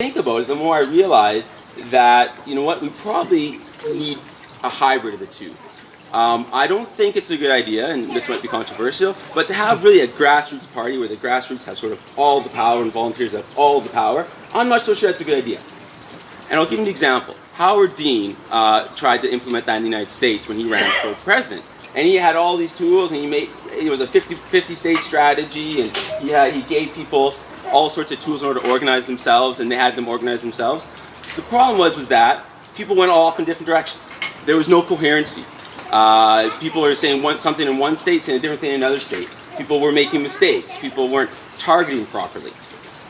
Think about it, the more I realize that, you know what, we probably need a hybrid of the two. I don't think it's a good idea, and this might be controversial, but to have really a grassroots party where the grassroots have sort of all the power and volunteers have all the power, I'm not so sure that's a good idea. And I'll give you an example. Howard Dean tried to implement that in the United States when he ran for president. And he had all these tools, and it was a 50 state strategy, and he gave people all sorts of tools in order to organize themselves, and they had them organize themselves. The problem was that people went off in different directions. There was no coherency. People are saying something in one state, saying a different thing in another state. People were making mistakes. People weren't targeting properly.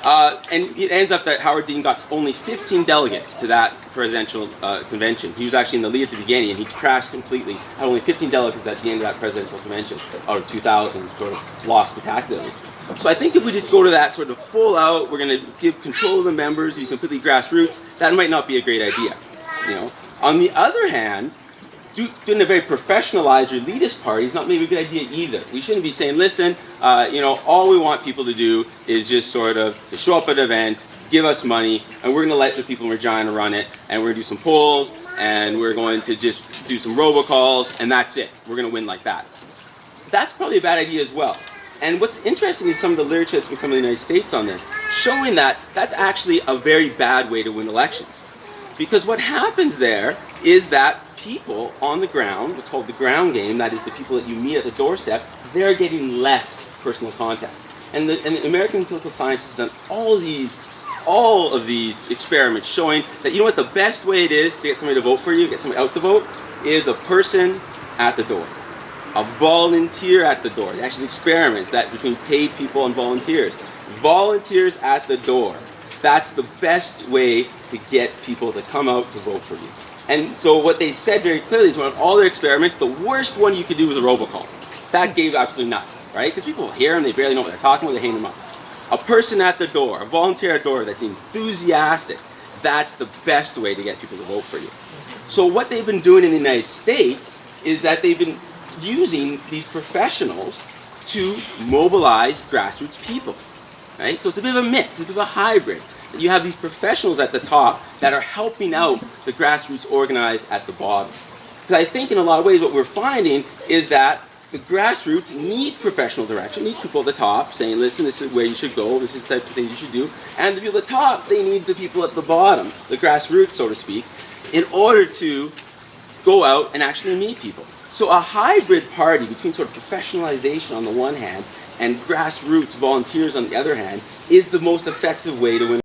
And it ends up that Howard Dean got only 15 delegates to that presidential convention. He was actually in the lead at the beginning, and he crashed completely. Had only 15 delegates at the end of that presidential convention, out of 2,000, sort of lost spectacularly. So I think if we just go to that sort of full out, we're going to give control of the members, be completely grassroots, that might not be a great idea. You know? On the other hand, doing a very professionalized or elitist party is not maybe a good idea either. We shouldn't be saying, listen, all we want people to do is just sort of to show up at an event, give us money, and we're going to let the people in Regina run it, and we're going to do some polls, and we're going to just do some robocalls, and that's it. We're going to win like that. That's probably a bad idea as well. And what's interesting is some of the literature that's been coming in the United States on this, showing that that's actually a very bad way to win elections. Because what happens there is that people on the ground, what's called the ground game, that is the people that you meet at the doorstep, they're getting less personal contact. And the American political science has done all of these experiments showing that, you know what, the best way it is to get somebody to vote for you, get somebody out to vote, is a person at the door. A volunteer at the door. They actually experiments that between paid people and volunteers. Volunteers at the door. That's the best way to get people to come out to vote for you. And so what they said very clearly is, one of all their experiments, the worst one you could do was a robocall. That gave absolutely nothing, right? Because people hear them, they barely know what they're talking about, they hang them up. A person at the door, a volunteer at the door that's enthusiastic, that's the best way to get people to vote for you. So what they've been doing in the United States is that they've been using these professionals to mobilize grassroots people, right? So it's a bit of a mix, it's a bit of a hybrid. You have these professionals at the top that are helping out the grassroots organize at the bottom. Because I think in a lot of ways what we're finding is that the grassroots needs professional direction, needs people at the top saying, listen, this is where you should go, this is the type of thing you should do. And the people at the top, they need the people at the bottom, the grassroots, so to speak, in order to go out and actually meet people. So a hybrid party between sort of professionalization on the one hand and grassroots volunteers on the other hand is the most effective way to win.